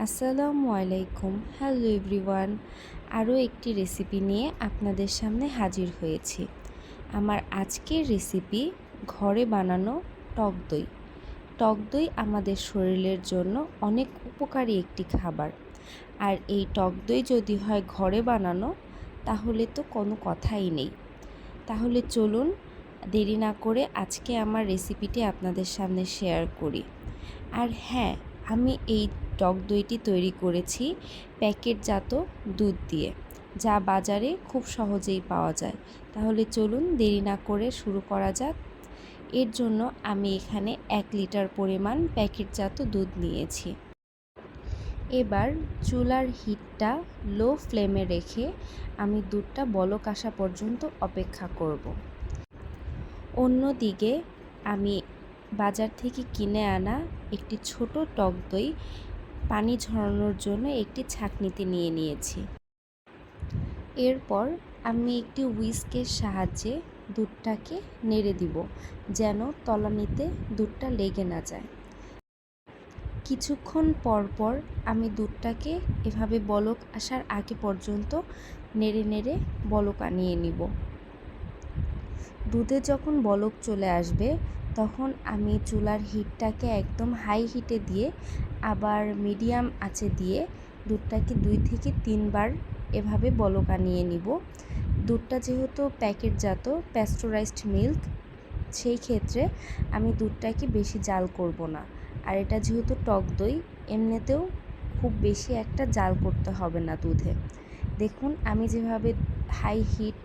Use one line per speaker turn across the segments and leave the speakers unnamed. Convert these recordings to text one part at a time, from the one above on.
আসসালামু আলাইকুম। Hello everyone. আরও একটি রেসিপি নিয়ে আপনাদের সামনে হাজির হয়েছি। আমার আজকের রেসিপি ঘরে বানানো টক দই। টক দই আমাদের শরীরের জন্য অনেক উপকারী একটি খাবার। আর এই টক দই যদি হয় ঘরে বানানো, তাহলে তো কোনো কথাই নেই। তাহলে চলুন দেরি না করে আজকে আমার রেসিপিটি আপনাদের সামনে শেয়ার করি। আর হ্যাঁ, আমি এই টক দইটি তৈরি করেছি প্যাকেটজাত দুধ দিয়ে, যা বাজারে খুব সহজেই পাওয়া যায়। তাহলে চলুন দেরি না করে শুরু করা যাক। এর জন্য আমি এখানে 1 লিটার পরিমাণ প্যাকেটজাত দুধ নিয়েছি। এবার চুলার হিটটা লো ফ্লেমে রেখে আমি দুধটা বলক আসা পর্যন্ত অপেক্ষা করব। অন্যদিকে আমি বাজার থেকে কিনে আনা একটি ছোট টক দই পানি ঝরানোর জন্য একটি ছাঁকনিতে নিয়ে নিয়েছি। এরপর আমি একটি হুইস্কের সাহায্যে দুধটাকে নেড়ে দিব, যেন তলানিতে দুধটা লেগে না যায়। কিছুক্ষণ পর পর আমি দুধটাকে এভাবে বলক আসার আগে পর্যন্ত নেড়ে নেড়ে বলক আনিয়ে নিব। দুধে যখন বলক চলে আসবে, তখন আমি চুলার হিটটাকে একদম হাই হিটে দিয়ে আবার মিডিয়াম আঁচে দিয়ে দুধটাকে 2 থেকে 3 বার এভাবে বলক আনিয়ে নিব। দুধটা যেহেতু প্যাকেটজাত প্যাস্টোরাইজড মিল্ক, সেই ক্ষেত্রে আমি দুধটাকে বেশি জাল করব না। আর এটা যেহেতু টক দই, এমনিতেও খুব বেশি একটা জাল করতে হবে না দুধে। দেখুন আমি যেভাবে হাই হিট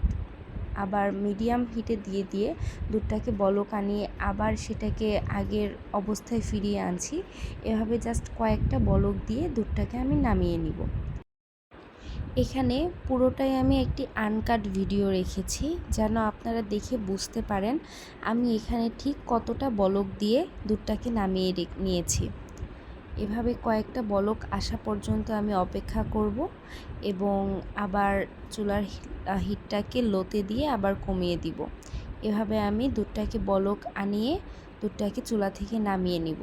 আবার মিডিয়াম হিটে দিয়ে দিয়ে দুধটাকে বলক আনিয়ে আবার সেটাকে আগের অবস্থায় ফিরিয়ে আনছি, এভাবে জাস্ট কয়েকটা বলক দিয়ে দুধটাকে আমি নামিয়ে নিব। এখানে পুরোটাই আমি একটি আনকাট ভিডিও রেখেছি, যেন আপনারা দেখে বুঝতে পারেন আমি এখানে ঠিক কতটা বলক দিয়ে দুধটাকে নামিয়ে নিয়েছি। এভাবে কয়েকটা বলক আসা পর্যন্ত আমি অপেক্ষা করব এবং আবার চুলার হিটটাকে লোতে দিয়ে আবার কমিয়ে দিব। এভাবে আমি দুধটাকে বলক আনিয়ে দুধটাকে চুলা থেকে নামিয়ে নিব।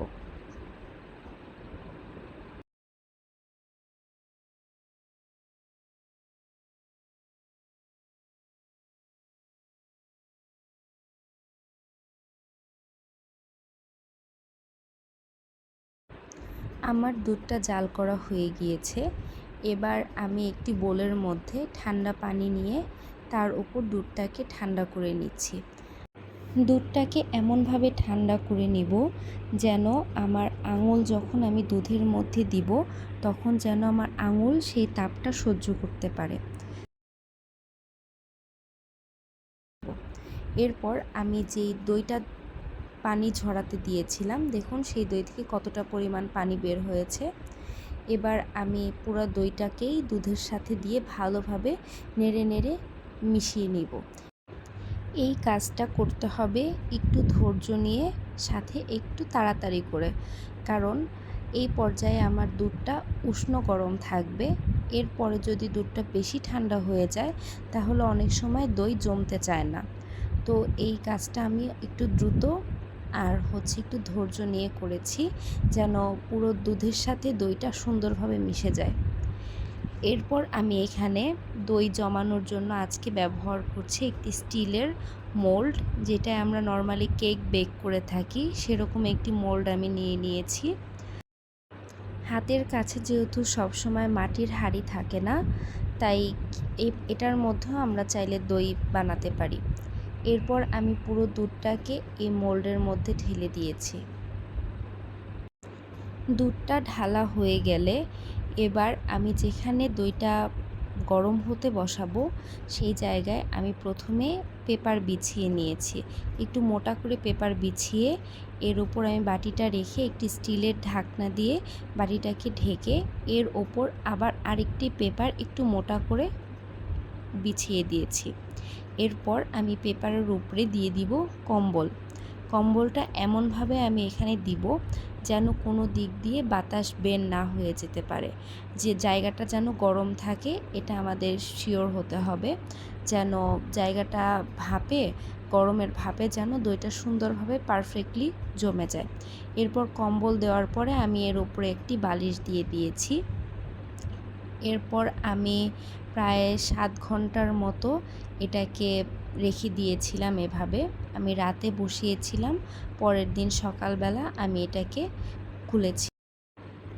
আমার দুধটা জাল করা হয়ে গিয়েছে। এবার আমি একটি বোলের মধ্যে ঠান্ডা পানি নিয়ে তার উপর দুধটাকে ঠান্ডা করে নিচ্ছি। দুধটাকে এমনভাবে ঠান্ডা করে নিব যেন আমার আঙুল যখন আমি দুধের মধ্যে দিব, তখন যেন আমার আঙুল সেই তাপটা সহ্য করতে পারে। এরপর আমি যেই দইটা পানি ঝরাতে দিয়েছিলাম, দেখুন সেই দই থেকে কতটা পরিমাণ পানি বের হয়েছে। এবার আমি পুরো দইটাকেই দুধের সাথে দিয়ে ভালোভাবে নেড়ে নেড়ে মিশিয়ে নিব। এই কাজটা করতে হবে একটু ধৈর্য নিয়ে, সাথে একটু তাড়াতাড়ি করে, কারণ এই পর্যায়ে আমার দুধটা উষ্ণ গরম থাকবে। এরপরে যদি দুধটা বেশি ঠান্ডা হয়ে যায়, তাহলে অনেক সময় দই জমতে চায় না। তো এই কাজটা আমি একটু দ্রুত আর একটু ধৈর্য নিয়ে করেছি, যেন পুরো দুধের সাথে দইটা সুন্দরভাবে মিশে যায়। এরপর আমি এখানে দই জমানোর জন্য আজকে ব্যবহার করছি একটি স্টিলের মোল্ড, যেটা আমরা নর্মালি কেক বেক করে থাকি, সেরকম একটি মোল্ড আমি নিয়ে নিয়েছি। হাতের কাছে যেহেতু সবসময় মাটির হাঁড়ি থাকে না, তাই এটার মধ্যেও আমরা চাইলে দই বানাতে পারি। এরপর আমি পুরো দুধটাকে এই মোল্ডের মধ্যে ঢেলে দিয়েছি। দুধটা ঢালা হয়ে গেলে এবার আমি যেখানে দইটা গরম হতে বসাবো, সেই জায়গায় আমি প্রথমে পেপার বিছিয়ে নিয়েছি। একটু মোটা করে পেপার বিছিয়ে এর উপর আমি বাটিটা রেখে একটি স্টিলের ঢাকনা দিয়ে বাটিটাকে ঢেকে এর ওপর আবার আরেকটি পেপার একটু মোটা করে বিছিয়ে দিয়েছি। এরপর আমি পেপারের উপরে দিয়ে দিব কম্বল। কম্বলটা এমনভাবে আমি এখানে দিব যেন কোনো দিক দিয়ে বাতাস বের না হয়ে যেতে পারে, যে জায়গাটা যেন গরম থাকে এটা আমাদের শিওর হতে হবে, যেন জায়গাটা গরমের ভাপে যেন দইটা সুন্দরভাবে পারফেক্টলি জমে যায়। এরপর কম্বল দেওয়ার পরে আমি এর উপরে একটি বালিশ দিয়ে দিয়েছি। এরপর আমি প্রায় 7 ঘন্টার মতো এটাকে রেখে দিয়েছিলাম এভাবে। আমি রাতে বসিয়েছিলাম, পরের দিন সকালবেলা আমি এটাকে খুলেছি।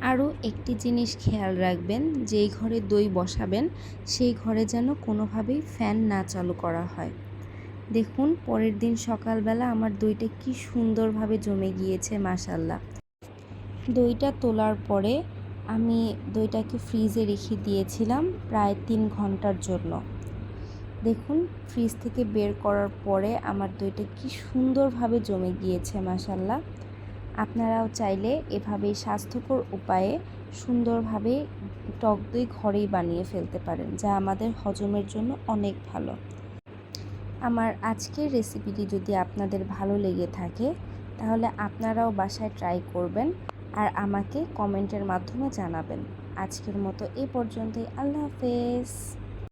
আরও একটি জিনিস খেয়াল রাখবেন, যেই ঘরে দই বসাবেন সেই ঘরে যেন কোনোভাবেই ফ্যান না চালু করা হয়। দেখুন পরের দিন সকালবেলা আমার দইটা কি সুন্দরভাবে জমে গিয়েছে মাশাআল্লাহ। দইটা তোলার পরে আমি দইটাকে ফ্রিজে রেখে দিয়েছিলাম প্রায় 3 ঘন্টার জন্য। দেখুন ফ্রিজ থেকে বের করার পরে আমার দইটা কি সুন্দরভাবে জমে গিয়েছে মাশাআল্লাহ। আপনারাও চাইলে এভাবেই স্বাস্থ্যকর উপায়ে সুন্দরভাবে টক দই ঘরেই বানিয়ে ফেলতে পারেন, যা আমাদের হজমের জন্য অনেক ভালো। আমার আজকের রেসিপিটি যদি আপনাদের ভালো লেগে থাকে তাহলে আপনারাও বাসায় ট্রাই করবেন আর আমাকে কমেন্টের মাধ্যমে জানাবেন। আজকের মতো এই পর্যন্তই। আল্লাহ হাফেজ।